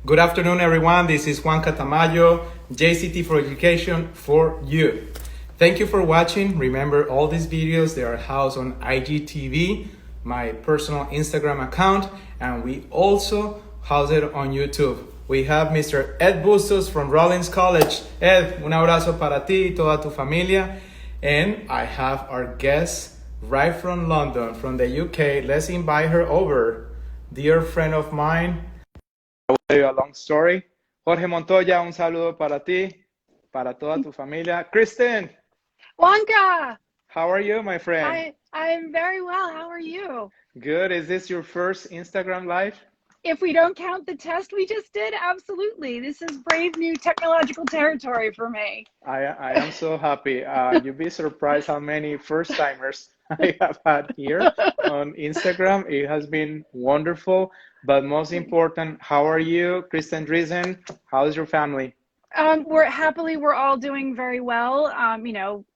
Good afternoon, everyone. This is Juan Catamayo, JCT for Education for you. Thank you for watching. Remember, all these videos, they are housed on IGTV, my personal Instagram account, and we also house it on YouTube. We have Mr. Ed Bustos from Rollins College. Ed, un abrazo para ti y toda tu familia. And I have our guest right from London, from the UK. Let's invite her over. Dear friend of mine, I will tell you a long story. Jorge Montoya, un saludo para ti, para toda tu familia. Kristin, Juanca, how are you, my friend? I'm very well. How are you? Good. Is this your first Instagram live? If we don't count the test we just did, absolutely. This is brave new technological territory for me. I am so happy. You'd be surprised how many first timers I have had here on Instagram. It has been wonderful. But most important, how are you, Kristin Dreazen? How's your family? We're all doing very well.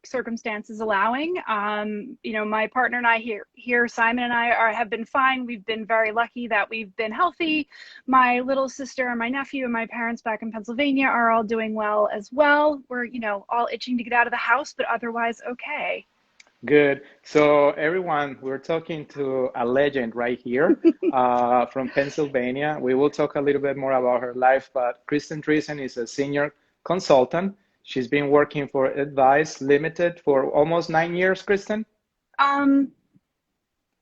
Circumstances allowing. My partner and I here, Simon and I have been fine. We've been very lucky that we've been healthy. My little sister and my nephew and my parents back in Pennsylvania are all doing well as well. We're, all itching to get out of the house, but otherwise okay. Good. So everyone, we're talking to a legend right here from Pennsylvania. We will talk a little bit more about her life, but Kristin Dreazen is a senior consultant. She's been working for Edvice Limited for almost 9 years, Kristin?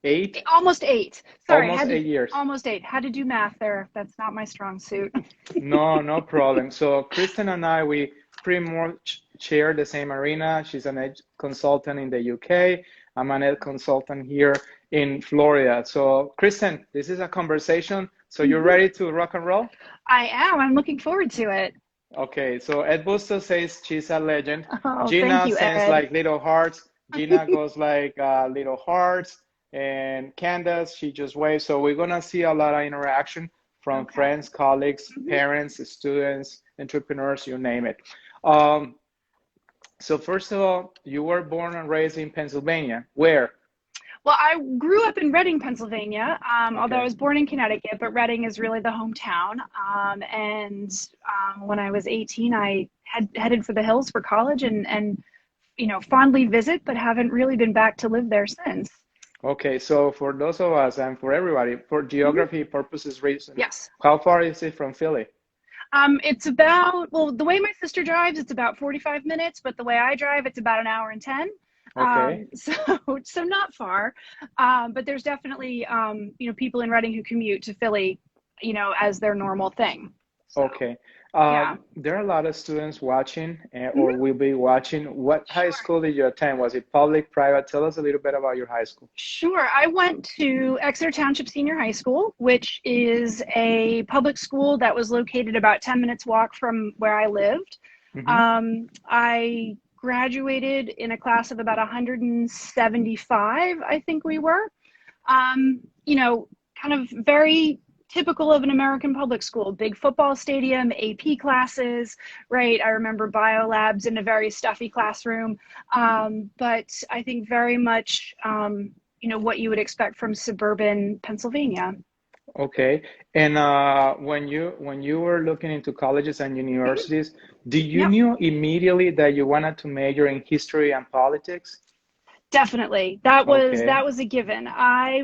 8? Almost 8. Sorry, almost 8 years. Almost 8. Had to do math there. That's not my strong suit. No problem. So Kristin and I, we pretty much share the same arena. She's an ed consultant in the UK. I'm an ed consultant here in Florida. So Kristin, this is a conversation. So you're ready to rock and roll? I am. I'm looking forward to it. Okay. So Ed Bustos says she's a legend. Oh, Gina thank you, sends Ed. like little hearts. Gina goes like little hearts. And Candace, she just waves. So we're going to see a lot of interaction from friends, colleagues, parents, students, entrepreneurs, you name it. So first of all, you were born and raised in Pennsylvania. Where? Well, I grew up in Reading, Pennsylvania, although I was born in Connecticut, but Reading is really the hometown. When I was 18, I headed for the hills for college and fondly visit, but haven't really been back to live there since. Okay, so for those of us and for everybody, for geography purposes reason, yes. How far is it from Philly? It's about, the way my sister drives, it's about 45 minutes, but the way I drive, it's about 1 hour and 10. Okay. So not far. But there's definitely, people in Reading who commute to Philly, as their normal thing. So, okay. Yeah. There are a lot of students watching or will be watching. What high school did you attend? Was it public, private? Tell us a little bit about your high school. Sure. I went to Exeter Township Senior High School, which is a public school that was located about 10 minutes walk from where I lived. I graduated in a class of about 175, I think we were. Kind of very typical of an American public school, big football stadium, AP classes, right? I remember bio labs in a very stuffy classroom. But I think very much, what you would expect from suburban Pennsylvania. Okay. And when you were looking into colleges and universities, did you knew immediately that you wanted to major in history and politics? Definitely. That was a given. I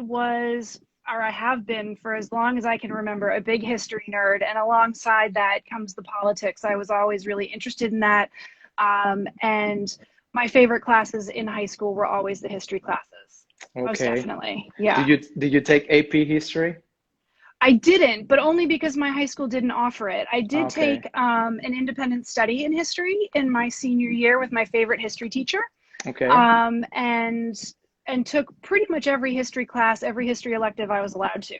have been for as long as I can remember, a big history nerd. And alongside that comes the politics. I was always really interested in that. And my favorite classes in high school were always the history classes. Okay. Most definitely. Yeah. Did you take AP history? I didn't, but only because my high school didn't offer it. I did take an independent study in history in my senior year with my favorite history teacher. Okay. And took pretty much every history class, every history elective I was allowed to.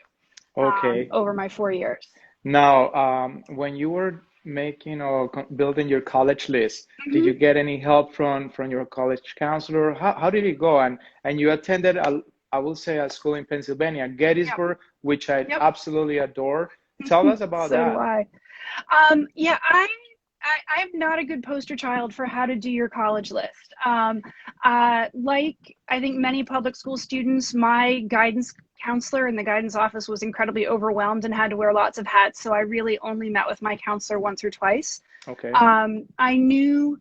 Okay. Over my 4 years. Now, when you were making or building your college list, did you get any help from your college counselor? How did it go? And you attended I will say a school in Pennsylvania, Gettysburg, which I absolutely adore. Tell us about that. So do I. I'm not a good poster child for how to do your college list. Like I think many public school students, my guidance counselor in the guidance office was incredibly overwhelmed and had to wear lots of hats. So I really only met with my counselor once or twice. Okay. I knew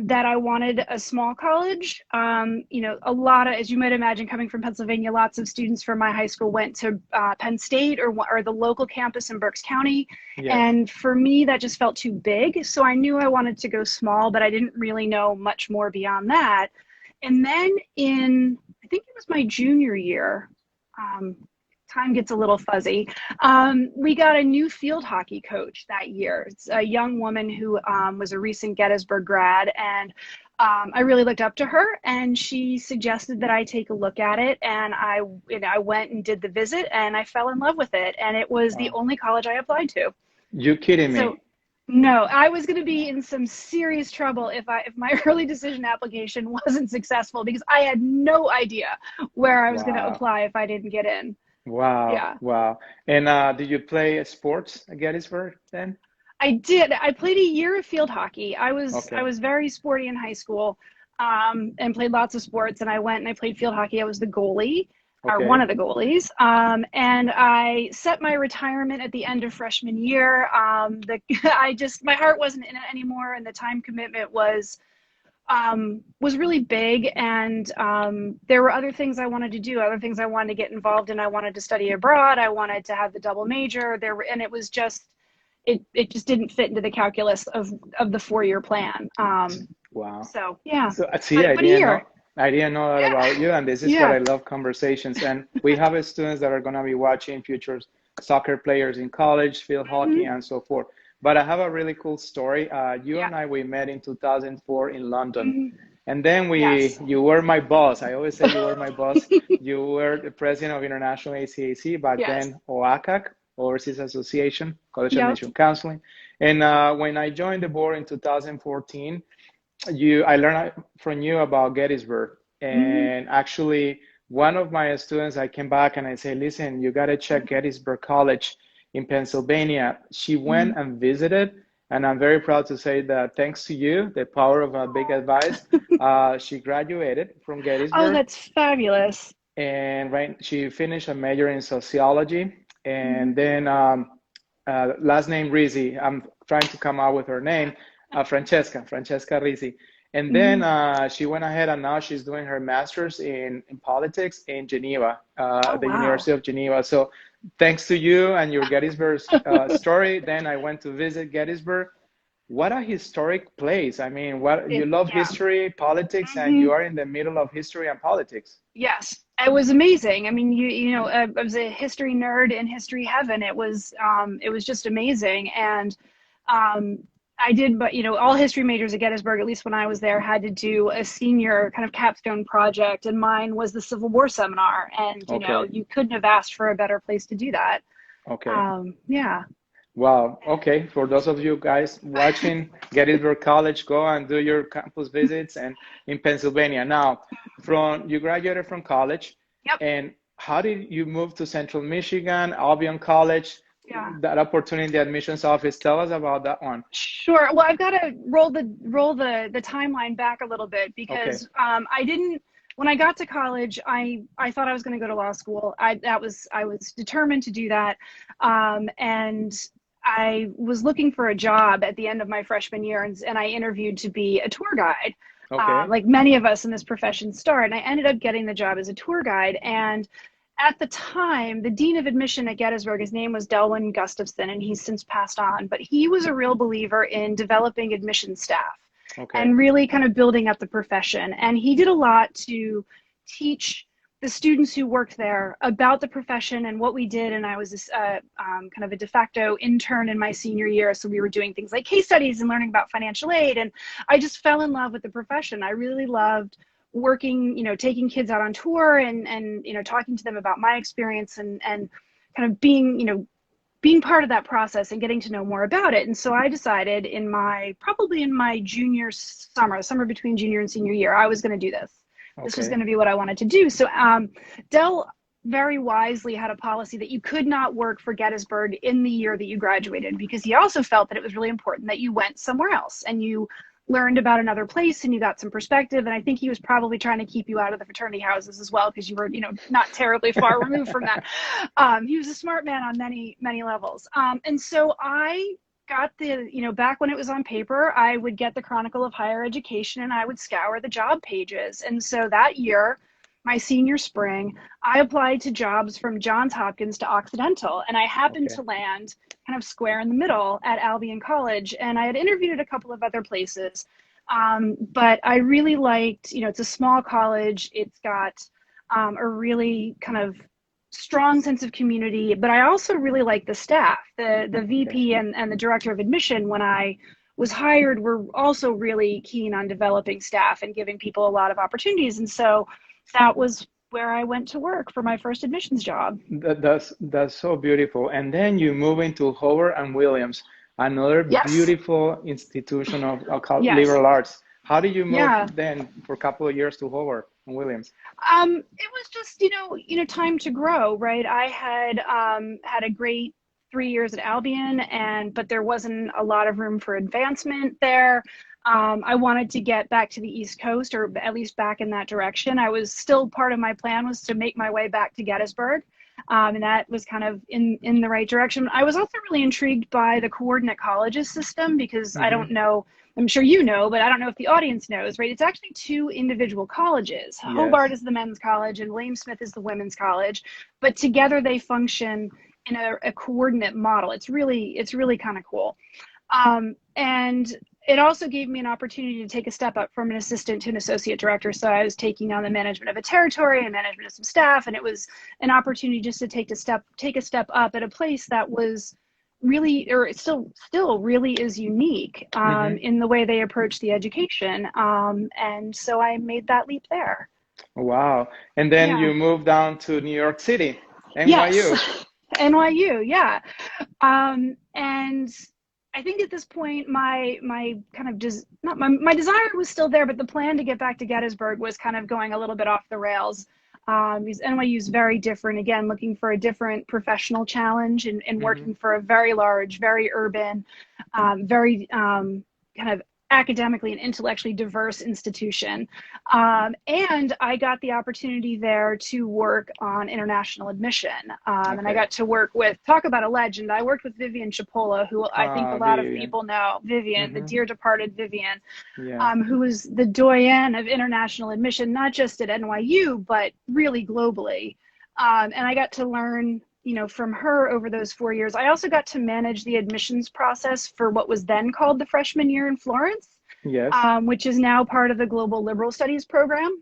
that I wanted a small college. You know, a lot of, as you might imagine, coming from Pennsylvania, lots of students from my high school went to Penn State or the local campus in Berks County. Yes. And for me, that just felt too big. So I knew I wanted to go small, but I didn't really know much more beyond that. And then I think it was my junior year, time gets a little fuzzy. We got a new field hockey coach that year. It's a young woman who was a recent Gettysburg grad, and I really looked up to her, and she suggested that I take a look at it, and I went and did the visit, and I fell in love with it, and it was the only college I applied to. You kidding me? So, no, I was going to be in some serious trouble if my early decision application wasn't successful, because I had no idea where I was going to apply if I didn't get in. Wow. Yeah. Wow. And did you play sports at Gettysburg then? I did. I played a year of field hockey. I was very sporty in high school, and played lots of sports. And I went and I played field hockey. I was the goalie, or one of the goalies. And I set my retirement at the end of freshman year. My heart wasn't in it anymore, and the time commitment was really big, and there were other things I wanted to do, other things I wanted to get involved in. I wanted to study abroad. I wanted to have the double major. And it was just, it just didn't fit into the calculus of the 4-year plan. Wow. So yeah. So see, I didn't know that about you, and this is what I love, conversations. And we have students that are going to be watching, future soccer players in college, field hockey, and so forth. But I have a really cool story. You and I, we met in 2004 in London. And then you were my boss. I always say you were my boss. You were the president of International ACAC, back then OACAC, Overseas Association, College Admission Counseling. And when I joined the board in 2014, I learned from you about Gettysburg. And actually, one of my students, I came back and I say, listen, you got to check Gettysburg College in Pennsylvania. She went and visited, and I'm very proud to say that thanks to you, the power of a big advice, she graduated from Gettysburg. Oh, that's fabulous. And she finished a major in sociology, and then last name Rizzi. I'm trying to come out with her name, Francesca Rizzi. And then she went ahead, and now she's doing her master's in politics in Geneva, University of Geneva. So thanks to you and your Gettysburg story, then I went to visit Gettysburg. What a historic place. I mean, you love history, politics, and you are in the middle of history and politics. Yes, it was amazing. I mean, you know, I was a history nerd in history heaven. It was just amazing. And I did, but, you know, all history majors at Gettysburg, at least when I was there, had to do a senior kind of capstone project, and mine was the Civil War seminar. And, you know, you couldn't have asked for a better place to do that. Okay. Yeah. Wow. Okay. For those of you guys watching Gettysburg College, go and do your campus visits and in Pennsylvania. Now, you graduated from college. Yep. And how did you move to Central Michigan, Albion College? Yeah. That opportunity in the admissions office. Tell us about that one. Sure. Well, I've got to roll the timeline back a little bit, because when I got to college, I thought I was going to go to law school. I was determined to do that. And I was looking for a job at the end of my freshman year, and I interviewed to be a tour guide. Like many of us in this profession start. And I ended up getting the job as a tour guide. And at the time, the dean of admission at Gettysburg, his name was Delwyn Gustafson, and he's since passed on, but he was a real believer in developing admission staff and really kind of building up the profession. And he did a lot to teach the students who worked there about the profession and what we did. And I was this kind of a de facto intern in my senior year. So we were doing things like case studies and learning about financial aid. And I just fell in love with the profession. I really loved working, you know, taking kids out on tour and you know, talking to them about my experience and kind of being part of that process and getting to know more about it. And so I decided probably in my junior summer between junior and senior year, I was going to do this. This was going to be what I wanted to do. So Del very wisely had a policy that you could not work for Gettysburg in the year that you graduated, because he also felt that it was really important that you went somewhere else and you learned about another place and you got some perspective. And I think he was probably trying to keep you out of the fraternity houses as well, because you were, not terribly far removed from that. He was a smart man on many, many levels. And so I got back when it was on paper, I would get the Chronicle of Higher Education and I would scour the job pages. And so that year, my senior spring, I applied to jobs from Johns Hopkins to Occidental, and I happened to land kind of square in the middle at Albion College. And I had interviewed at a couple of other places, but I really liked, it's a small college. It's got a really kind of strong sense of community, but I also really like the staff. The VP and the director of admission, when I was hired, were also really keen on developing staff and giving people a lot of opportunities. And so that was where I went to work for my first admissions job. That's so beautiful. And then you move into Howard and Williams, another beautiful institution of liberal arts. How did you move then for a couple of years to Howard and Williams? It was just, time to grow, right? I had had a great 3 years at Albion, but there wasn't a lot of room for advancement there. I wanted to get back to the East Coast, or at least back in that direction. I was still, part of my plan was to make my way back to Gettysburg. And that was kind of in the right direction. I was also really intrigued by the coordinate colleges system, because I don't know, I'm sure you know, but I don't know if the audience knows, right? It's actually two individual colleges. Yes. Hobart is the men's college and William Smith is the women's college, but together they function in a coordinate model. It's really kind of cool. And it also gave me an opportunity to take a step up from an assistant to an associate director. So I was taking on the management of a territory and management of some staff. And it was an opportunity just to take a step up at a place that was really, or it still really is unique in the way they approach the education. And so I made that leap there. Wow. And then you moved down to New York City, NYU. Yes. NYU, yeah. And I think at this point, my kind of my desire was still there, but the plan to get back to Gettysburg was kind of going a little bit off the rails. Because NYU is very different. Again, looking for a different professional challenge and working for a very large, very urban, very kind of academically and intellectually diverse institution. And I got the opportunity there to work on international admission. And I got to work with, talk about a legend. I worked with Vivian Chipola, who I think a lot of people know. Vivian, the dear departed Vivian, who was the doyen of international admission, not just at NYU, but really globally. And I got to learn from her over those 4 years. I also got to manage the admissions process for what was then called the freshman year in Florence, which is now part of the Global Liberal Studies program.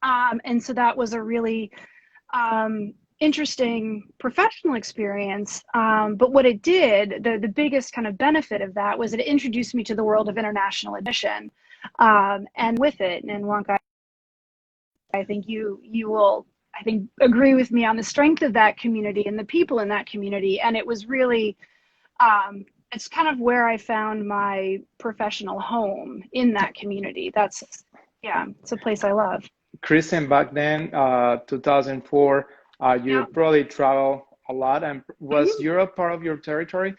And so that was a really interesting professional experience. But what it did, the biggest kind of benefit of that was it introduced me to the world of international admission. And with it, and Wonka, I think you will agree with me on the strength of that community and the people in that community. And it was really, it's kind of where I found my professional home, in that community. It's a place I love. Kristin, back then, 2004, you probably travel a lot. And was Europe part of your territory?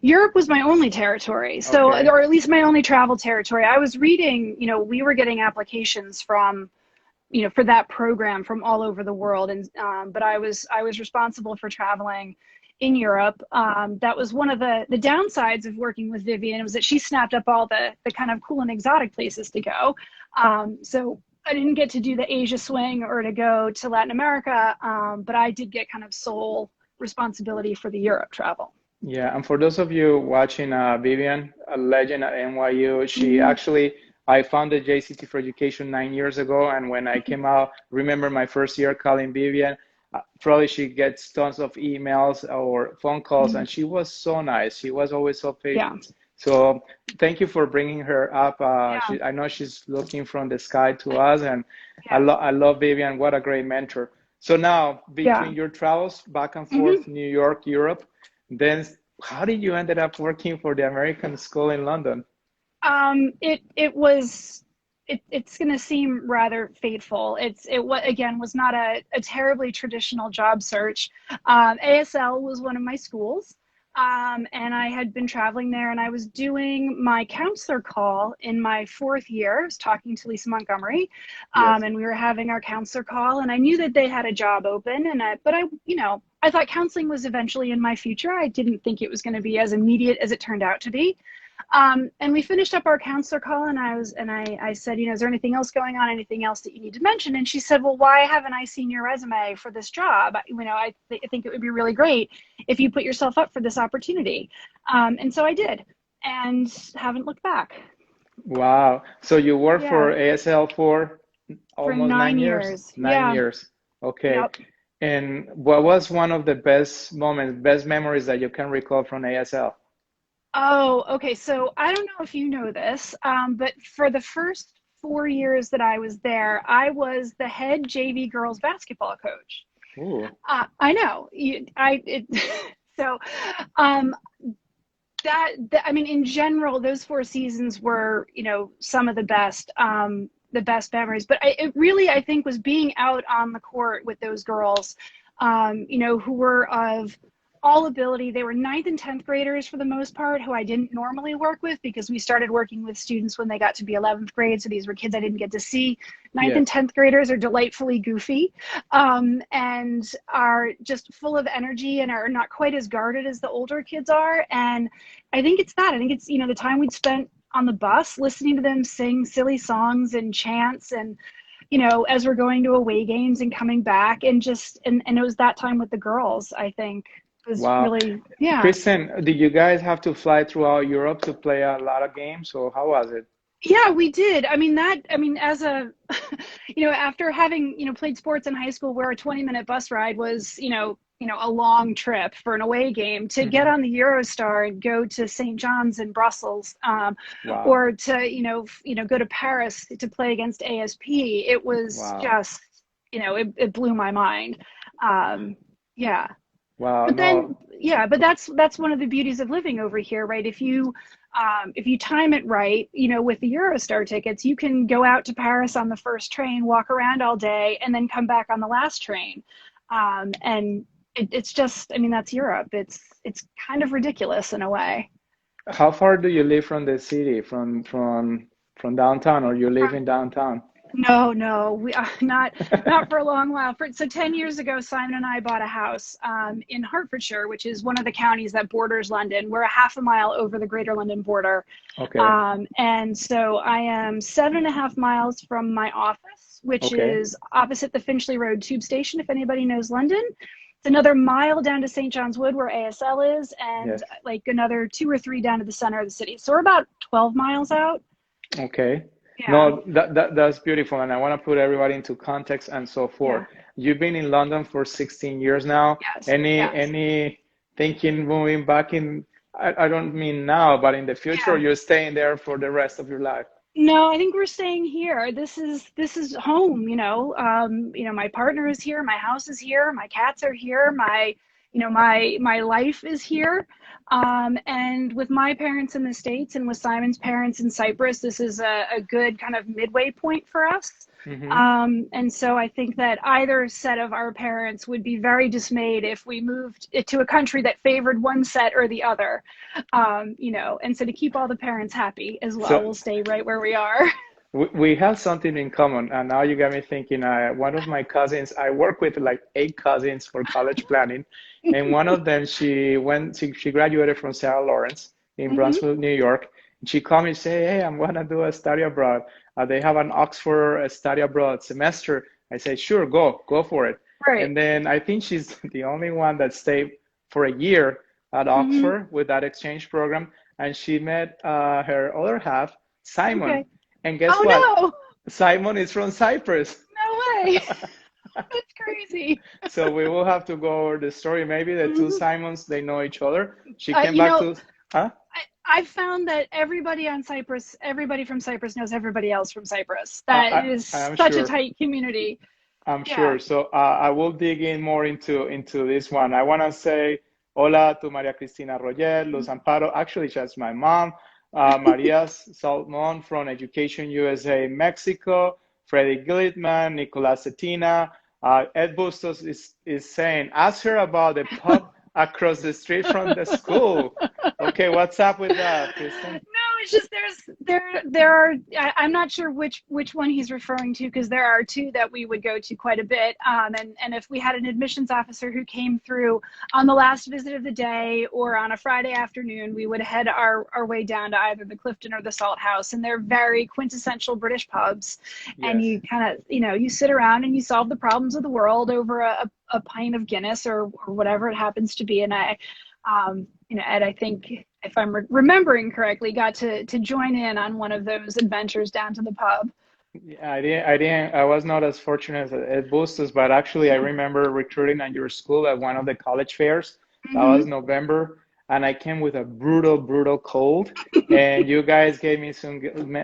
Europe was my only territory. So, or at least my only travel territory. I was reading, we were getting applications from, for that program from all over the world. And, but I was responsible for traveling in Europe. That was one of the downsides of working with Vivian, was that she snapped up all the kind of cool and exotic places to go. So I didn't get to do the Asia swing or to go to Latin America, but I did get kind of sole responsibility for the Europe travel. Yeah, and for those of you watching, Vivian, a legend at NYU, she actually, I founded JCT for Education 9 years ago, and when I came out, remember my first year calling Vivian, probably she gets tons of emails or phone calls, and she was so nice. She was always so patient. So thank you for bringing her up. I know she's looking from the sky to us, and I love Vivian. What a great mentor. So now, between your travels back and forth, New York, Europe, then how did you ended up working for the American School in London? It's going to seem rather fateful. It was not a terribly traditional job search. ASL was one of my schools. And I had been traveling there, and I was doing my counselor call in my 4th year. I was talking to Lisa Montgomery, Yes. and we were having our counselor call, and I knew that they had a job open, but I thought counseling was eventually in my future. I didn't think it was going to be as immediate as it turned out to be. And we finished up our counselor call, and I said, is there anything else going on? Anything else that you need to mention? And she said, well, why haven't I seen your resume for this job? I think it would be really great if you put yourself up for this opportunity. And so I did, and haven't looked back. Wow. So you worked for Yeah, ASL for for almost 9 9 years? years. Nine Yeah. years. Okay. Yep. And what was one of the best moments, best memories that you can recall from ASL? Oh, okay. So I don't know if you know this, but for the first 4 years that I was there, I was the head JV girls basketball coach. Ooh. I know. So, um, I mean, in general, those 4 seasons were, some of the best memories. But it really, I think, was being out on the court with those girls, who were of all ability. They were 9th and 10th graders for the most part, who I didn't normally work with because we started working with students when they got to be 11th grade. So these were kids I didn't get to see. 9th and Yes. 10th graders are delightfully goofy, and are just full of energy and are not quite as guarded as the older kids are. And I think it's that. I think it's, the time we'd spent on the bus listening to them sing silly songs and chants, and as we're going to away games and coming back, and it was that time with the girls, I think, was Wow. really, yeah. Kristen, did you guys have to fly throughout Europe to play a lot of games, or how was it? Yeah, we did. As a, after having, played sports in high school where a 20-minute bus ride was, a long trip for an away game, to get Hmm. on the Eurostar and go to St. John's in Brussels, Wow. or to, go to Paris to play against ASP. It was Wow. just, it blew my mind. Yeah. Wow. But then, No. yeah, but that's one of the beauties of living over here, right? If you time it right, with the Eurostar tickets, you can go out to Paris on the first train, walk around all day, and then come back on the last train. And it's just, that's Europe. It's kind of ridiculous in a way. How far do you live from the city, from downtown, or you live in downtown? No, we are not for a long while. So 10 years ago, Simon and I bought a house in Hertfordshire, which is one of the counties that borders London. We're a half a mile over the Greater London border. Okay. And so I am 7.5 miles from my office, which Okay. is opposite the Finchley Road tube station, if anybody knows London. It's another mile down to St. John's Wood, where ASL is, and Yes. like another 2 or 3 down to the center of the city. So we're about 12 miles out. Okay. Yeah, No, that's beautiful, and I want to put everybody into context and so forth. yeah, You've been in London for 16 years now. yes, yes. Any thinking moving back in, I don't mean now, but in the future, Yeah. you're staying there for the rest of your life. No, I think we're staying here. This is home, my partner is here, my house is here, my cats are here, my life is here. And with my parents in the States and with Simon's parents in Cyprus, this is a good kind of midway point for us. Hmm. And so I think that either set of our parents would be very dismayed if we moved it to a country that favored one set or the other. And so to keep all the parents happy as well, So we'll stay right where we are. we have something in common, and now you got me thinking. One of my cousins, I work with like 8 cousins for college planning, and one of them, she graduated from Sarah Lawrence in Hmm. Brownsville, New York. And she called me and say, "Hey, I'm gonna do a study abroad. They have an Oxford study abroad semester." I said, "Sure, go for it." Right. And then I think she's the only one that stayed for a year at Hmm. Oxford with that exchange program, and she met her other half, Simon. Okay. And guess Oh what? no, Simon is from Cyprus. no way. That's crazy. So we will have to go over the story. Maybe the two Hmm. Simons, they know each other. She Uh, came you back know, to, huh? I've found that everybody from Cyprus knows everybody else from Cyprus. I, That I, is I am such a sure. tight community. I'm Yeah. sure. So I will dig in more into this one. I want to say hola to Maria Cristina Roger, Luz Amparo. Actually, that's my mom. Maria Salmon from Education USA Mexico. Freddie Gilitman, Nicolas Cetina. Ed Bustos is saying, ask her about the pub across the street from the school. Okay, what's up with that, Kristin? No, it's just there are I'm not sure which one he's referring to, because there are two that we would go to quite a bit. And if we had an admissions officer who came through on the last visit of the day or on a Friday afternoon, we would head our way down to either the Clifton or the Salt House, and they're very quintessential British pubs. And Yes. you kind of, you sit around and you solve the problems of the world over a pint of Guinness or whatever it happens to be. And Ed, I think, if I'm remembering correctly, got to join in on one of those adventures down to the pub. Yeah, I was not as fortunate at Bustos, but actually I remember recruiting at your school at one of the college fairs. That was November, and I came with a brutal cold, and you guys gave me some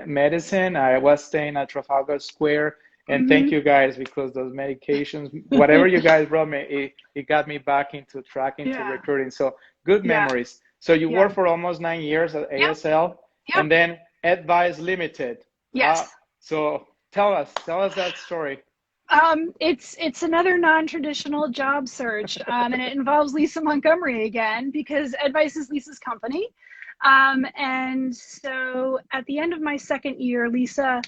medicine. I was staying at Trafalgar Square, and thank you guys, because those medications, whatever you guys brought me, it got me back into track, into recruiting. So good memories. So you worked for almost 9 years at ASL, and then Edvice Limited. Yes. So tell us that story. It's another non-traditional job search, and it involves Lisa Montgomery again, because Edvice is Lisa's company. And so at the end of my second year, Lisa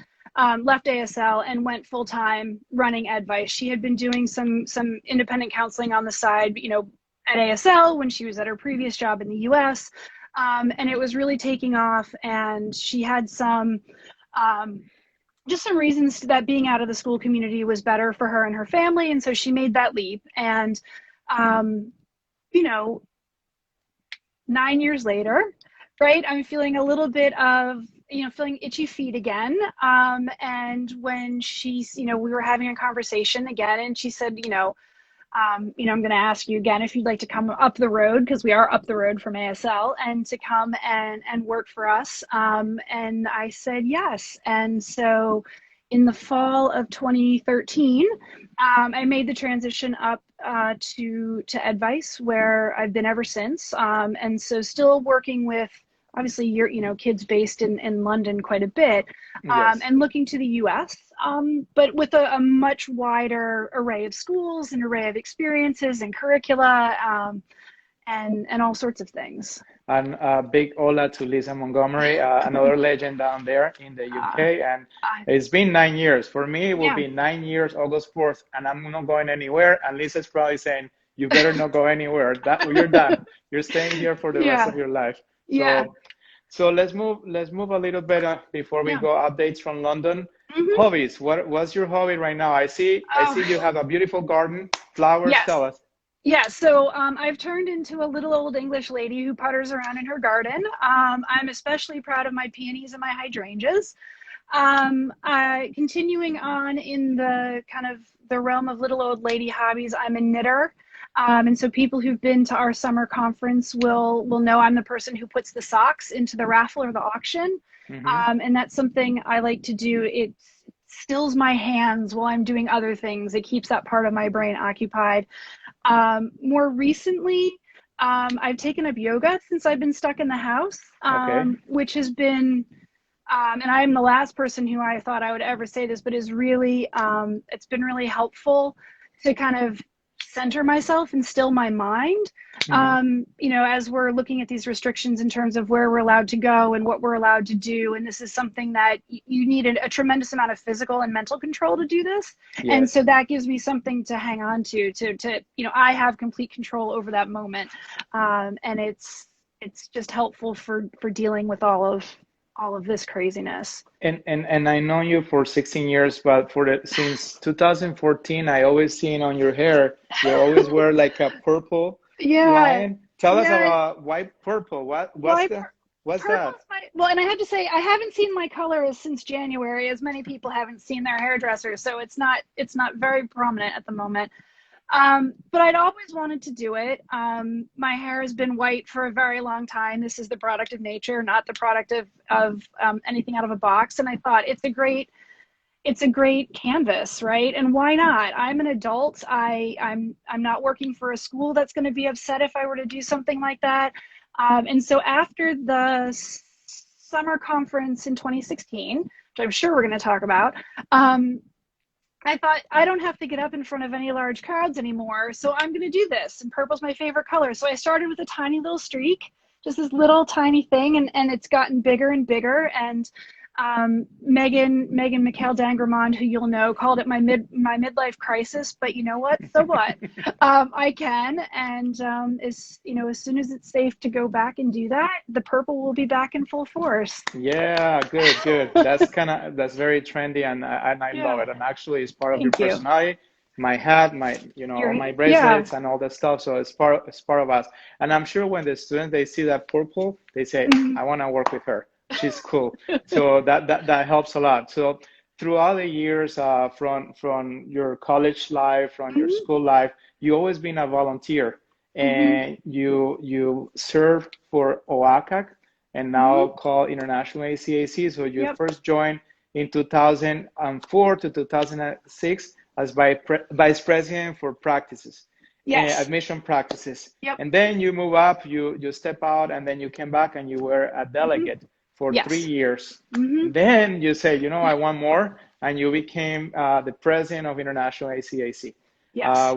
left ASL and went full-time running Edvice. She had been doing some independent counseling on the side, at ASL when she was at her previous job in the US. And it was really taking off, and she had just some reasons that being out of the school community was better for her and her family. And so she made that leap. And, 9 years later, right, I'm feeling a little bit of, feeling itchy feet again. And when we were having a conversation again, and she said, I'm going to ask you again if you'd like to come up the road, because we are up the road from ASL, and to come and work for us. And I said yes. And so in the fall of 2013, I made the transition up to Edvice, where I've been ever since. And so still working with, obviously, kids based in London quite a bit, and looking to the US, but with a much wider array of schools, an array of experiences and curricula, and all sorts of things. And a big hola to Lisa Montgomery, another legend down there in the UK. And it's been 9 years. For me, it will be 9 years, August 4th, and I'm not going anywhere. And Lisa's probably saying, you better not go anywhere. You're done. You're staying here for the rest of your life. So let's move a little bit before we go updates from London. Hobbies. What's your hobby right now? I see you have a beautiful garden, flowers. Tell us. Yeah, so I've turned into a little old English lady who putters around in her garden. I'm especially proud of my peonies and my hydrangeas. Continuing on in the kind of the realm of little old lady hobbies, I'm a knitter. And so people who've been to our summer conference will know I'm the person who puts the socks into the raffle or the auction. And that's something I like to do. It stills my hands while I'm doing other things. It keeps that part of my brain occupied. More recently, I've taken up yoga since I've been stuck in the house, which has been, and I'm the last person who I thought I would ever say this, but is really, it's been really helpful to kind of center myself and still my mind, as we're looking at these restrictions in terms of where we're allowed to go and what we're allowed to do. And this is something that you need a tremendous amount of physical and mental control to do this. And so that gives me something to hang on to, I have complete control over that moment. And it's just helpful for dealing with all of this craziness. And I know you for 16 years, but since 2014, I always seen on your hair, you always wear like a purple line. Tell us about white purple. What's that? Well, and I have to say, I haven't seen my color since January, as many people haven't seen their hairdressers, so it's not very prominent at the moment. But I'd always wanted to do it. My hair has been white for a very long time. This is the product of nature, not the product of anything out of a box. And I thought it's a great canvas, right? And why not? I'm an adult. I'm not working for a school that's going to be upset if I were to do something like that. And so after the summer conference in 2016, which I'm sure we're going to talk about, I thought I don't have to get up in front of any large crowds anymore, so I'm going to do this. And purple's my favorite color. So I started with a tiny little streak, just this little tiny thing, and it's gotten bigger and bigger. And Megan McHale-Dangermond, who you'll know, called it my midlife crisis. But you know what? So what? I can, and as soon as it's safe to go back and do that, the purple will be back in full force. Yeah, good. That's very trendy, and I love it. And actually, it's part of your personality. My hat, all my bracelets, and all that stuff. So it's part of us. And I'm sure when the students they see that purple, they say, "I want to work with her. She's cool." So that helps a lot. So throughout the years, from your college life, from your school life, you always been a volunteer, and you served for OACAC, and now called International ACAC. So you first joined in 2004 to 2006 as vice president for practices, admission practices. And then you move up, you step out, and then you came back and you were a delegate for 3 years. Then you say, I want more, and you became the president of International ACAC,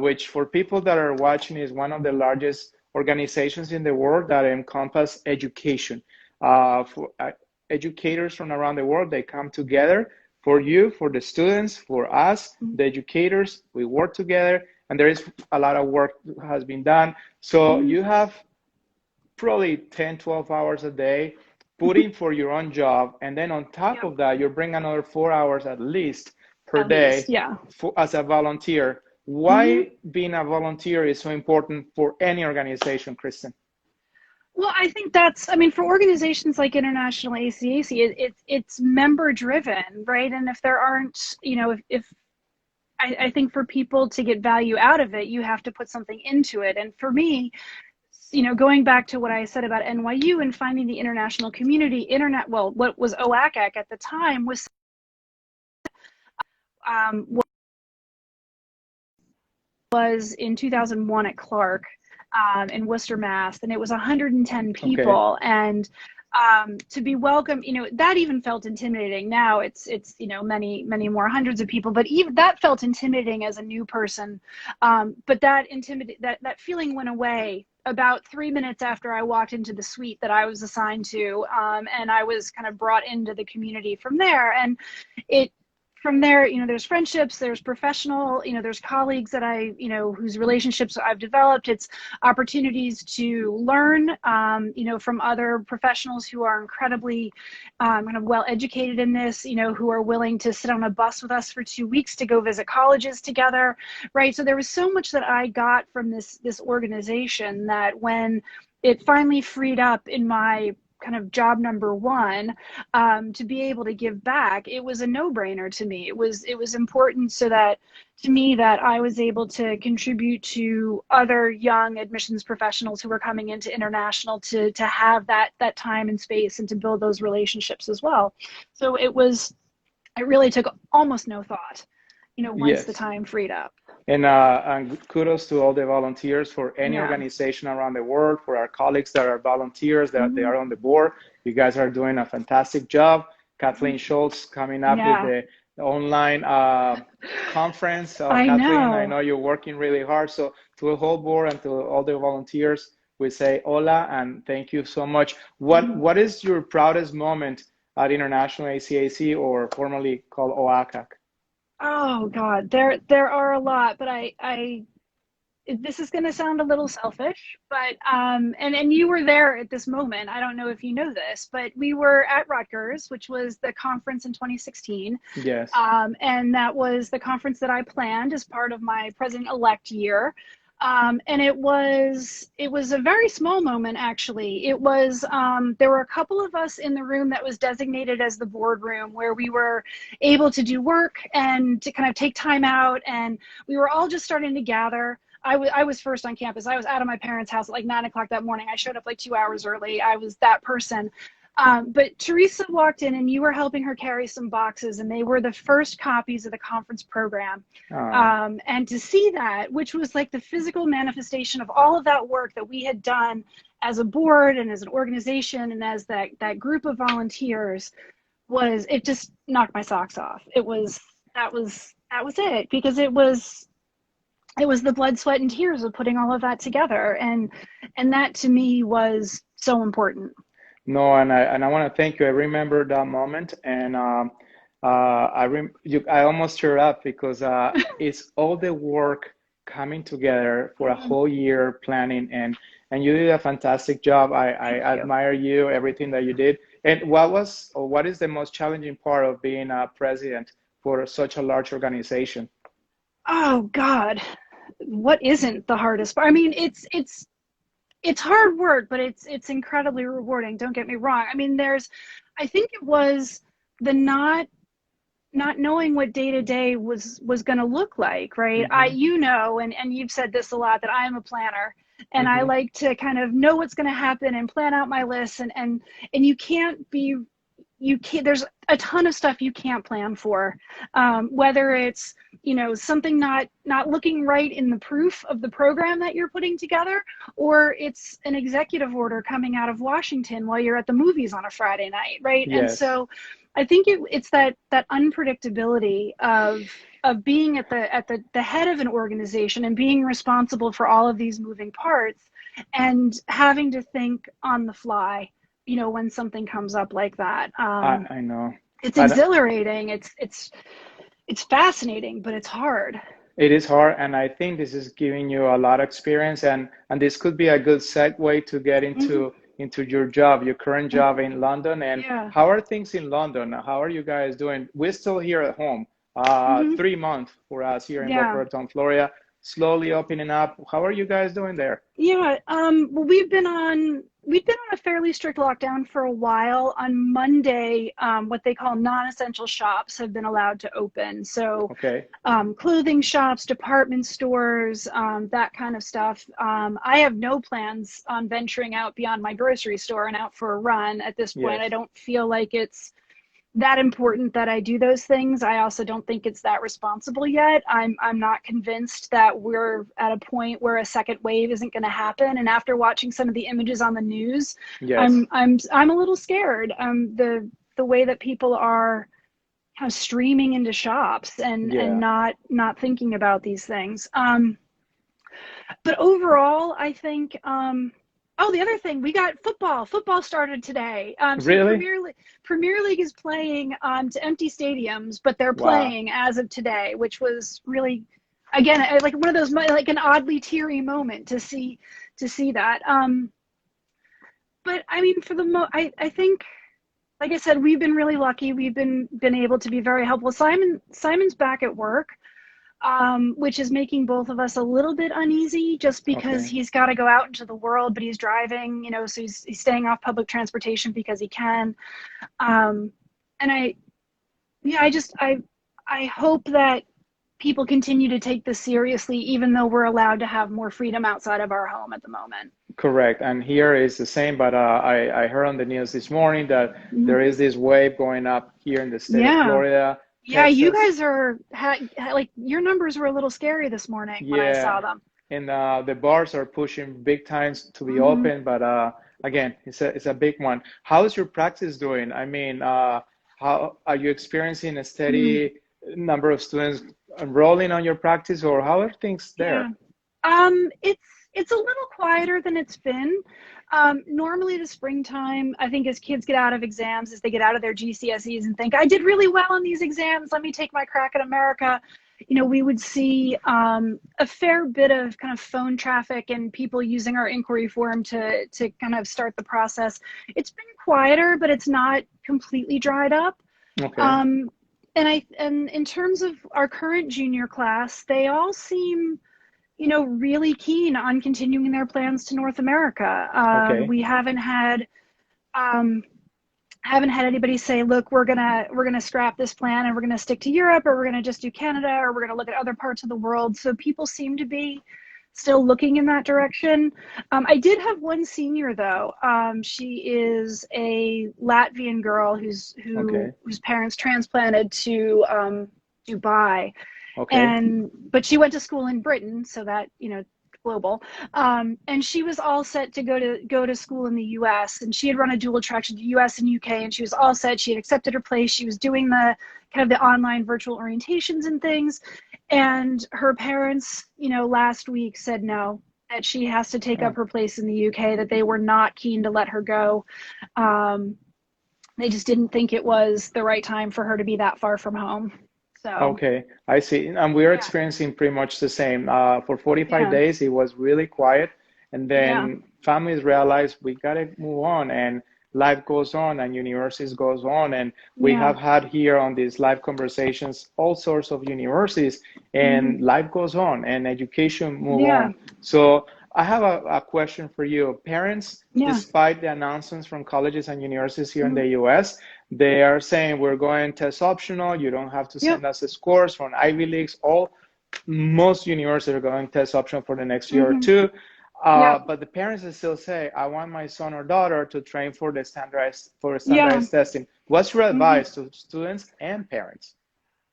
which for people that are watching is one of the largest organizations in the world that encompass education. For educators from around the world, they come together for you, for the students, for us, the educators. We work together, and there is a lot of work that has been done. So you have probably 10, 12 hours a day putting for your own job, and then on top of that, you bring another 4 hours at least per day as a volunteer. Why being a volunteer is so important for any organization, Kristin? Well, I think for organizations like International ACAC, it's member driven, right? And if there aren't, I think for people to get value out of it, you have to put something into it. And for me, going back to what I said about NYU and finding the international community, what was OACAC at the time was in 2001 at Clark. In Worcester, Mass, and it was 110 people, and to be welcome, that even felt intimidating. Now it's many more hundreds of people, but even that felt intimidating as a new person. But that feeling went away about 3 minutes after I walked into the suite that I was assigned to, and I was kind of brought into the community from there. And from there, there's friendships, there's professional, there's colleagues that whose relationships I've developed. It's opportunities to learn, from other professionals who are incredibly kind of well educated in this, who are willing to sit on a bus with us for 2 weeks to go visit colleges together, right? So there was so much that I got from this organization that when it finally freed up in my kind of job number one, to be able to give back, it was a no-brainer to me. It was important so that to me that I was able to contribute to other young admissions professionals who were coming into international to have that time and space and to build those relationships as well. So it really took almost no thought, once the time freed up. And kudos to all the volunteers for any organization around the world, for our colleagues that are volunteers, that they are on the board. You guys are doing a fantastic job. Kathleen Schultz coming up with the online conference. Kathleen, I know you're working really hard. So to the whole board and to all the volunteers, we say hola and thank you so much. What is your proudest moment at International ACAC, or formerly called OACAC? Oh God, there are a lot, but this is going to sound a little selfish, but and you were there at this moment. I don't know if you know this, but we were at Rutgers, which was the conference in 2016. Yes. And that was the conference that I planned as part of my president-elect year. And it was a very small moment, actually. It was, there were a couple of us in the room that was designated as the boardroom, where we were able to do work and to kind of take time out, and we were all just starting to gather. I was first on campus. I was out of my parents' house at like 9 o'clock that morning. I showed up like 2 hours early. I was that person. But Teresa walked in and you were helping her carry some boxes, and they were the first copies of the conference program. And to see that, which was like the physical manifestation of all of that work that we had done as a board and as an organization and as that group of volunteers, it just knocked my socks off. That was that was it, because it was the blood, sweat, and tears of putting all of that together, and that to me was so important. No, and I want to thank you. I remember that moment, and I almost tear up because it's all the work coming together for a whole year planning, and you did a fantastic job. I Thank you. admire you, everything that you did. And what is the most challenging part of being a president for such a large organization? Oh God, what isn't the hardest part? I mean, it's hard work, but it's incredibly rewarding. Don't get me wrong. I mean, I think it was the not knowing what day to day was going to look like, right? Hmm. And you've said this a lot, that I am a planner, and I Hmm. like to kind of know what's going to happen and plan out my lists, and you can't, there's a ton of stuff you can't plan for, whether it's, something not looking right in the proof of the program that you're putting together, or it's an executive order coming out of Washington while you're at the movies on a Friday night, right? And Yes. so I think it's that unpredictability of being at the head of an organization and being responsible for all of these moving parts, and having to think on the fly, when something comes up like that. I know. It's I, exhilarating. It's fascinating, but it's hard. It is hard, and I think this is giving you a lot of experience, and this could be a good segue to get Hmm. into your job, your current job Hmm. in London. And Yeah. how are things in London? How are you guys doing? We're still here at home. Hmm. 3 months for us here in Boca Yeah. Raton, Florida, slowly opening up. How are you guys doing there? Yeah. Well, we've been on a fairly strict lockdown for a while. On Monday, what they call non-essential shops have been allowed to open. So, Okay. clothing shops, department stores, that kind of stuff. I have no plans on venturing out beyond my grocery store and out for a run at this point. I Yes. don't feel like it's that important that I do those things. I also don't think it's that responsible yet. I'm not convinced that we're at a point where a second wave isn't going to happen. And after watching some of the images on the news, Yes. I'm a little scared. The way that people are kind of streaming into shops and Yeah. not thinking about these things. But overall, I think. Oh, the other thing, we got football. Football started today. So Really? Premier League is playing to empty stadiums, but they're Wow. playing as of today, which was really, again, like one of those, like an oddly teary moment to see that. But I mean, I think, like I said, we've been really lucky. We've been able to be very helpful. Simon's back at work, which is making both of us a little bit uneasy, just because Okay. he's got to go out into the world, but he's driving, so he's staying off public transportation because he can. Um, and yeah, I hope that people continue to take this seriously, even though we're allowed to have more freedom outside of our home at the moment. Correct. And here is the same, but I heard on the news this morning that Mhm. there is this wave going up here in the state of Yeah. Florida, Yeah, you Texas. guys like, your numbers were a little scary this morning when I saw Yeah. them. And the bars are pushing big times to be Hmm. open, but again, it's a big one. How is your practice doing? I mean, how are you experiencing a steady number of students enrolling on your practice, or how are things Yeah. there? It's a little quieter than it's been. Normally the springtime, I think, as kids get out of exams, as they get out of their GCSEs and think, I did really well on these exams, let me take my crack at America. We would see a fair bit of kind of phone traffic and people using our inquiry form to kind of start the process. It's been quieter, but it's not completely dried up. Okay. Um, and in terms of our current junior class, they all seem, really keen on continuing their plans to North America. Okay. We um, haven't had anybody say, look, we're gonna scrap this plan and we're gonna stick to Europe, or we're gonna just do Canada, or we're gonna look at other parts of the world. So people seem to be still looking in that direction. I did have one senior though. She is a Latvian girl Okay. whose parents transplanted to Dubai, Okay. but she went to school in Britain, so that global. And she was all set to go to school in the US, and she had run a dual track to the US and UK, and she was all set. She had accepted her place. She was doing the kind of the online virtual orientations and things. And her parents, last week said no, that she has to take up her place in the UK, that they were not keen to let her go. They just didn't think it was the right time for her to be that far from home. So okay, I see. And we're experiencing pretty much the same. For 45 days, it was really quiet. And then families realized we got to move on, and life goes on, and universities goes on. And we have had here on these live conversations all sorts of universities, and life goes on, and education move on. So I have a question for you. Parents, despite the announcements from colleges and universities here in the US, they are saying we're going test optional. You don't have to send us the scores from Ivy Leagues. Most universities are going test optional for the next year or two. But the parents still say, I want my son or daughter to train for the standardized testing. What's your advice to students and parents?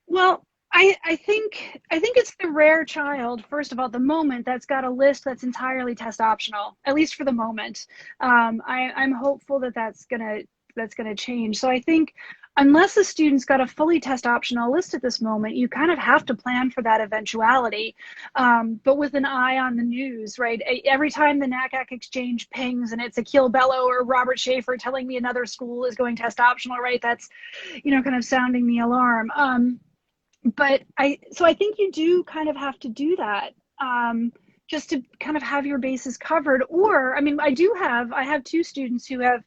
Well, I think it's the rare child, first of all, the moment that's got a list that's entirely test optional, at least for the moment. I'm hopeful that that's gonna change. So I think unless the student's got a fully test optional list at this moment, you kind of have to plan for that eventuality, but with an eye on the news, right? Every time the NACAC exchange pings and it's Akil Bello or Robert Schaefer telling me another school is going test optional, right? That's, kind of sounding the alarm. But I think you do kind of have to do that, just to kind of have your bases covered. Or, I mean, I have two students who have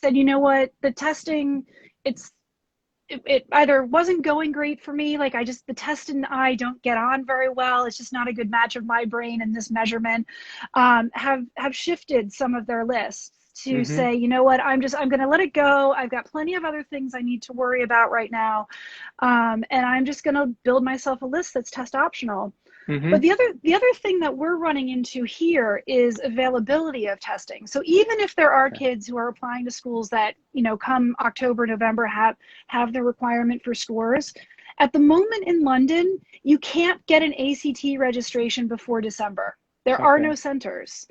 said, you know what, the testing, it either wasn't going great for me, like the test and I don't get on very well, it's just not a good match of my brain and this measurement, have shifted some of their lists to say, you know what, I'm going to let it go. I've got plenty of other things I need to worry about right now. And I'm just going to build myself a list that's test optional. But the other thing that we're running into here is availability of testing. So even if there are kids who are applying to schools that, come October, November have the requirement for scores, at the moment in London, you can't get an ACT registration before December. There are no centers.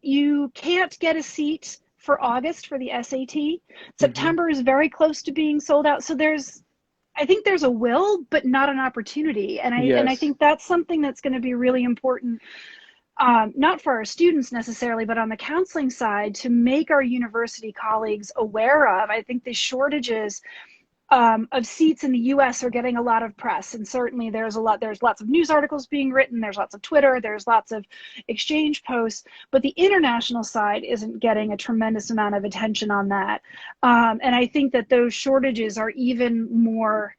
You can't get a seat for August for the SAT. September is very close to being sold out. So I think there's a will, but not an opportunity. And I think that's something that's going to be really important, not for our students necessarily, but on the counseling side, to make our university colleagues aware of. I think the shortages of seats in the US are getting a lot of press, and certainly there's lots of news articles being written, there's lots of Twitter, there's lots of exchange posts, but the international side isn't getting a tremendous amount of attention on that. And I think that those shortages are even more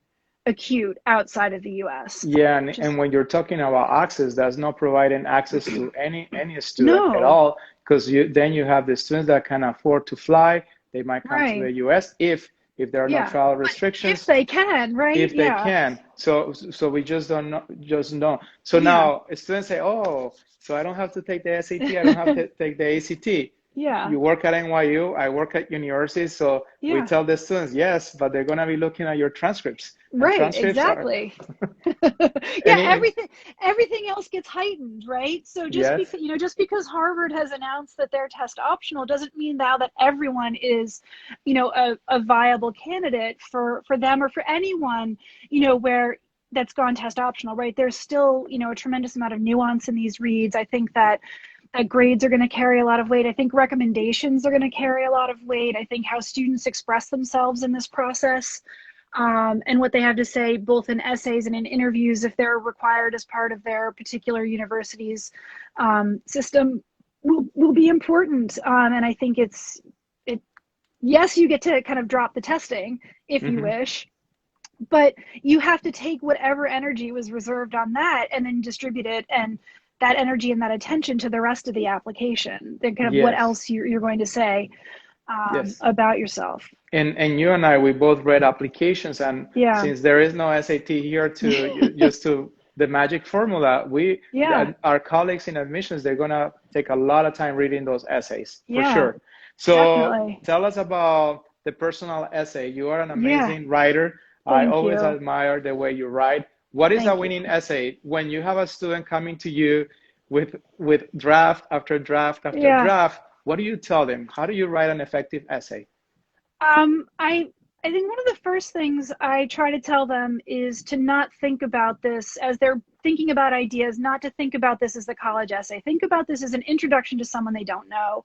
acute outside of the US. Yeah, and when you're talking about access, that's not providing access to any student at all, because then you have the students that can afford to fly, they might come to the US if there are no travel restrictions. If they can, right? If they can. So we just don't know. So now students say, oh, so I don't have to take the SAT, I don't have to take the ACT. Yeah. You work at NYU, I work at universities, so we tell the students, yes, but they're going to be looking at your transcripts. Right, exactly. Everything else gets heightened, right? So just because Harvard has announced that they're test optional doesn't mean now that everyone is, a viable candidate for them or for anyone, where that's gone test optional, right? There's still, a tremendous amount of nuance in these reads. I think that grades are going to carry a lot of weight. I think recommendations are going to carry a lot of weight. I think how students express themselves in this process, and what they have to say, both in essays and in interviews, if they're required as part of their particular university's system, will be important. And I think yes, you get to kind of drop the testing if you wish, but you have to take whatever energy was reserved on that and then distribute it, and that energy and that attention to the rest of the application, then kind of what else you're going to say about yourself. And you and I, we both read applications, and since there is no SAT here to just to the magic formula, our colleagues in admissions, they're gonna take a lot of time reading those essays for sure. So definitely. Tell us about the personal essay. You are an amazing writer. I always admire the way you write. What is a winning essay? When you have a student coming to you, with draft after draft after Yeah. draft, what do you tell them? How do you write an effective essay? I think one of the first things I try to tell them is to not think about this as they're thinking about ideas, not to think about this as the college essay. Think about this as an introduction to someone they don't know,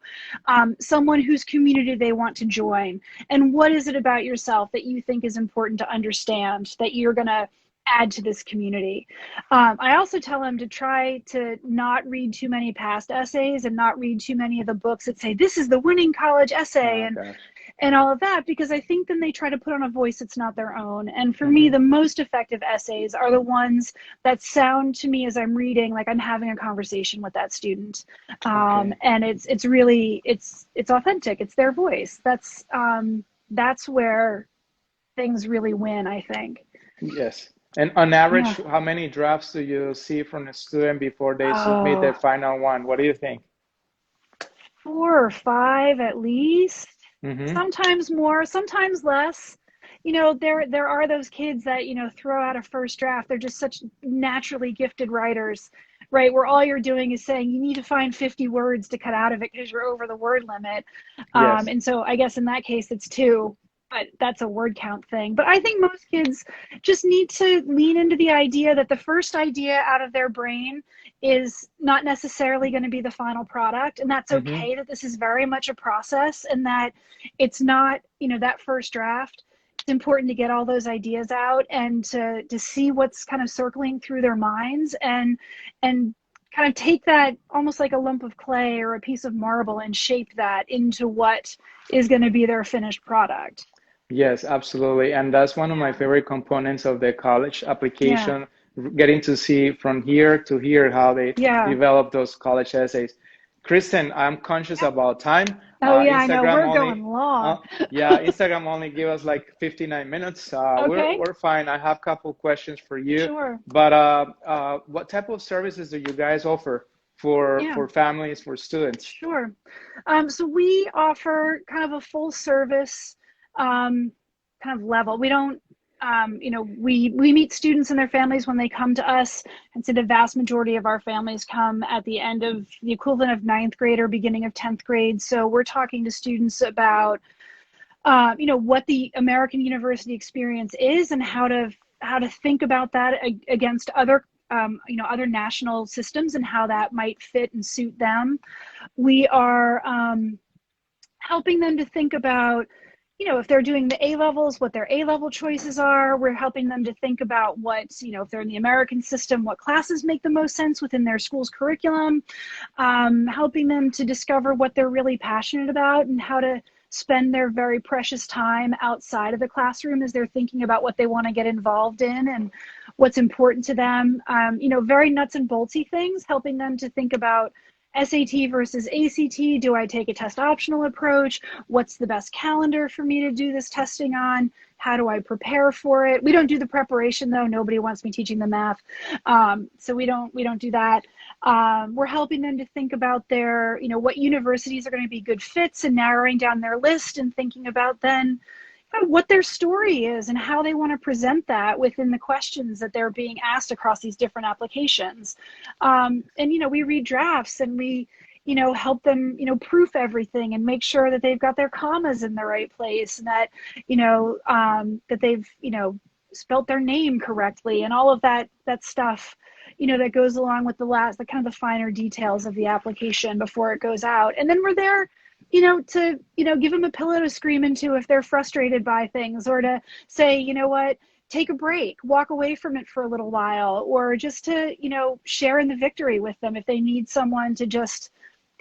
someone whose community they want to join. And what is it about yourself that you think is important to understand that you're going to add to this community? I also tell them to try to not read too many past essays and not read too many of the books that say, this is the winning college essay. Oh, gosh. And all of that, because I think then they try to put on a voice that's not their own. And for me, Mm-hmm. the most effective essays are the ones that sound to me as I'm reading like I'm having a conversation with that student. Okay. And it's really it's authentic. It's their voice. That's where things really win, I think. Yes. And on average, Yeah. how many drafts do you see from a student before they submit their Oh, final one? What do you think? 4 or 5 at least. Mm-hmm. Sometimes more, sometimes less. There are those kids that, throw out a first draft. They're just such naturally gifted writers, right? Where all you're doing is saying you need to find 50 words to cut out of it because you're over the word limit. Yes. And so I guess in that case it's 2, but that's a word count thing. But I think most kids just need to lean into the idea that the first idea out of their brain is not necessarily going to be the final product. And that's Mm-hmm. okay, that this is very much a process and that it's not, that first draft. It's important to get all those ideas out and to see what's kind of circling through their minds and kind of take that almost like a lump of clay or a piece of marble and shape that into what is going to be their finished product. Yes, absolutely. And that's one of my Yeah. favorite components of the college Yeah. application, getting to see from here to here how they Yeah. develop those college essays. Kristen, I'm conscious about time. Oh, yeah, I know. Instagram We're going only, long. yeah, Instagram only give us like 59 minutes. Okay. We're fine. I have a couple questions for you, Sure. but what type of services do you guys offer Yeah. for families, for students? Sure. So we offer kind of a full service kind of level. We don't, we meet students and their families when they come to us. And so the vast majority of our families come at the end of the equivalent of 9th grade or beginning of 10th grade. So we're talking to students about, what the American university experience is and how to think about that against other other national systems and how that might fit and suit them. We are helping them to think about, if they're doing the A levels, what their A level choices are. We're helping them to think about what, if they're in the American system, what classes make the most sense within their school's curriculum, helping them to discover what they're really passionate about and how to spend their very precious time outside of the classroom as they're thinking about what they want to get involved in and what's important to them. Very nuts and boltsy things, helping them to think about SAT versus ACT. Do I take a test optional approach? What's the best calendar for me to do this testing on? How do I prepare for it? We don't do the preparation though. Nobody wants me teaching the math. So we don't do that. We're helping them to think about their, what universities are going to be good fits and narrowing down their list and thinking about then what their story is and how they want to present that within the questions that they're being asked across these different applications. And, we read drafts and we, help them, proof everything and make sure that they've got their commas in the right place and that, that they've, spelt their name correctly and all of that stuff, that goes along with the kind of the finer details of the application before it goes out. And then we're there, to, give them a pillow to scream into if they're frustrated by things, or to say, what, take a break, walk away from it for a little while, or just to, share in the victory with them if they need someone to just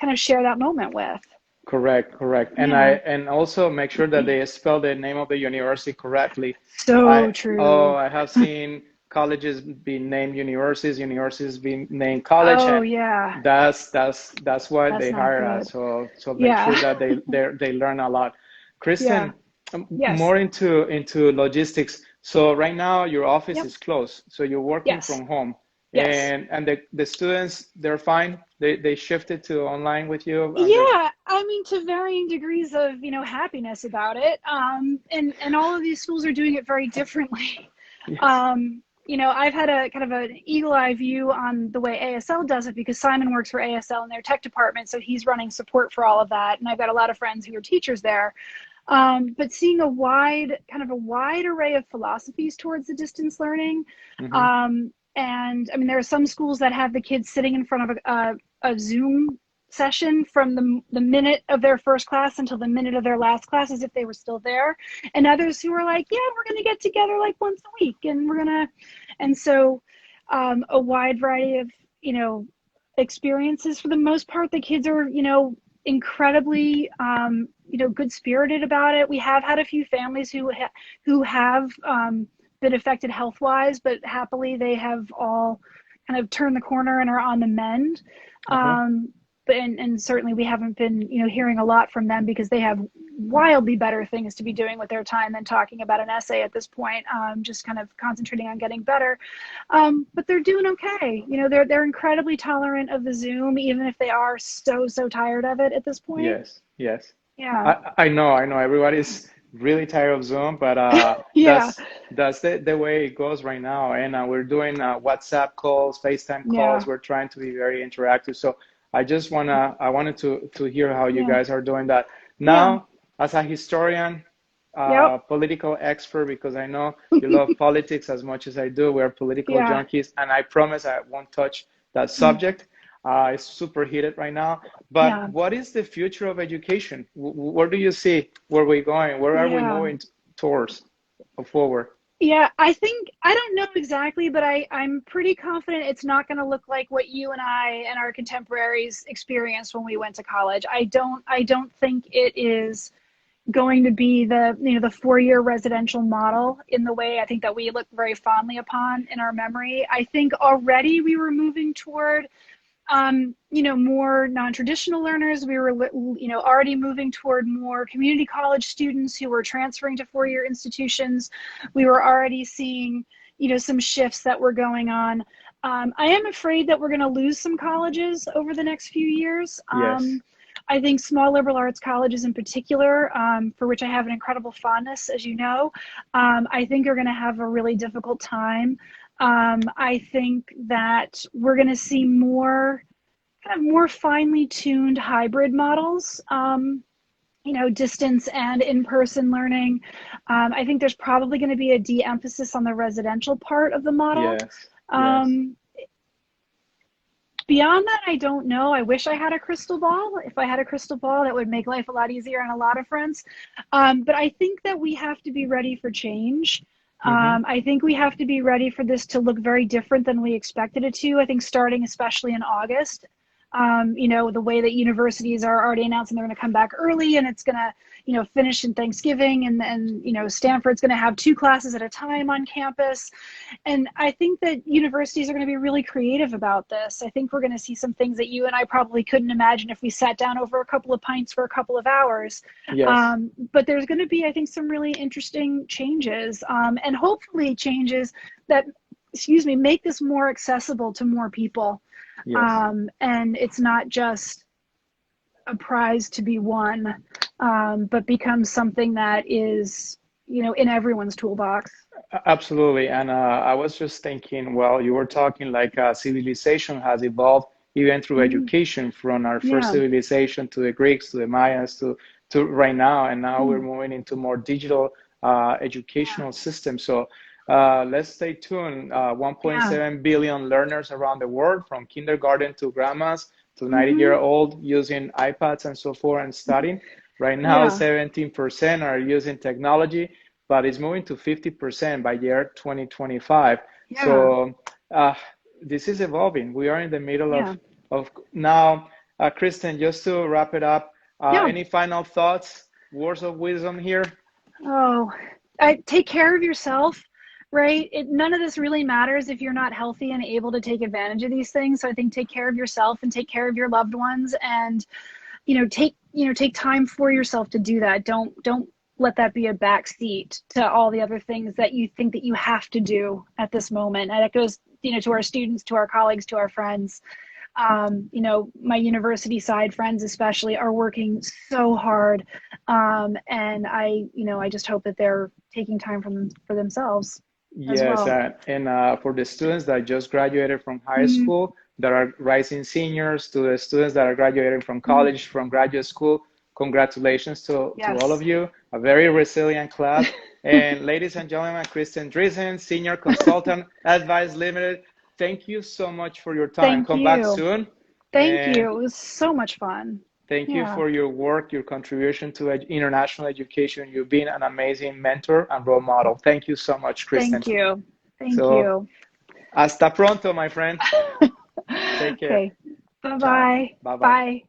kind of share that moment with. Correct. Yeah. And also make sure that they spell the name of the university correctly. So true. I have seen colleges being named universities being named college, Oh, and yeah. that's why That's they not hire good. us. So make Yeah. sure that they learn a lot. Yeah. Kristen, Yes. more into logistics. So right now your office Yep. is closed, so you're working Yes. from home, Yes. and the students, they're fine. They shifted to online with you, and Yeah, I mean, to varying degrees of, happiness about it. And all of these schools are doing it very differently. yes. Um, I've had a kind of an eagle eye view on the way ASL does it, because Simon works for ASL in their tech department. So he's running support for all of that. And I've got a lot of friends who are teachers there. But seeing a wide array of philosophies towards the distance learning. And I mean, there are some schools that have the kids sitting in front of a Zoom session from the minute of their first class until the minute of their last class, as if they were still there. And others who are like, yeah, we're going to get together like once a week, and so a wide variety of, experiences. For the most part, the kids are, incredibly, good spirited about it. We have had a few families who have been affected health wise, but happily they have all kind of turned the corner and are on the mend. And certainly we haven't been, hearing a lot from them, because they have wildly better things to be doing with their time than talking about an essay at this point, just kind of concentrating on getting better. But they're doing okay. They're incredibly tolerant of the Zoom, even if they are so tired of it at this point. Yes. Yeah. I know. Everybody's really tired of Zoom, but yeah. that's the way it goes right now. And we're doing WhatsApp calls, FaceTime calls. We're trying to be very interactive. So I wanted to hear how you guys are doing that. Now, as a historian, political expert, because I know you love politics as much as I do. We're political junkies, and I promise I won't touch that subject. It's super heated right now. But what is the future of education? Where do you see where we're going? Where are we moving towards or forward? Yeah, I don't know exactly, but I'm pretty confident it's not going to look like what you and I and our contemporaries experienced when we went to college. I don't think it is going to be the 4-year residential model in the way I think that we look very fondly upon in our memory. I think already we were moving toward more non-traditional learners. We were, already moving toward more community college students who were transferring to 4-year institutions. We were already seeing, some shifts that were going on. I am afraid that we're going to lose some colleges over the next few years. I think small liberal arts colleges in particular, for which I have an incredible fondness, as you know, I think are going to have a really difficult time. I think that we're going to see more finely tuned hybrid models, distance and in-person learning. I think there's probably going to be a de-emphasis on the residential part of the model. Beyond that, I don't know. I wish I had a crystal ball. If I had a crystal ball, that would make life a lot easier on a lot of fronts. But I think that we have to be ready for change. I think we have to be ready for this to look very different than we expected it to. I think starting especially in August, the way that universities are already announcing they're going to come back early, and it's going to, finish in Thanksgiving, and then, Stanford's going to have 2 classes at a time on campus. And I think that universities are going to be really creative about this. I think we're going to see some things that you and I probably couldn't imagine if we sat down over a couple of pints for a couple of hours. But there's going to be, I think, some really interesting changes, and hopefully changes that, make this more accessible to more people. And it's not just a prize to be won, but becomes something that is, in everyone's toolbox. Absolutely. And I was just thinking, well, you were talking like civilization has evolved even through education, from our first civilization to the Greeks, to the Mayans, to right now. And now we're moving into more digital educational systems. So let's stay tuned. 1.7 billion learners around the world, from kindergarten to grandmas to 90-year-old, using iPads and so forth and studying. Right now, 17% are using technology, but it's moving to 50% by year 2025. So this is evolving. We are in the middle of now. Kristin, just to wrap it up, any final thoughts, words of wisdom here? Take care of yourself. Right? None of this really matters if you're not healthy and able to take advantage of these things. So I think take care of yourself and take care of your loved ones, and take time for yourself to do that. Don't let that be a backseat to all the other things that you think that you have to do at this moment. And it goes, to our students, to our colleagues, to our friends. My university side friends especially are working so hard, and I just hope that they're taking time for themselves. as Yes, well. and for the students that just graduated from high Mhm. school, that are rising seniors, to the students that are graduating from Mhm. college, from graduate school, congratulations to all of Yes. you. A very resilient class. And ladies and gentlemen, Kristin Dreazen, Senior Consultant, Edvice Limited, thank you so much for your time. Thank Come back you. soon. Thank And you. It was so much fun. thank you Yeah. for your work, your contribution to international education. You've been an amazing mentor and role model. Thank you so much, Kristin. Thank you. Thank So, you. hasta pronto, my friend. Take care. Okay. Ciao. Bye-bye. Bye bye. Bye.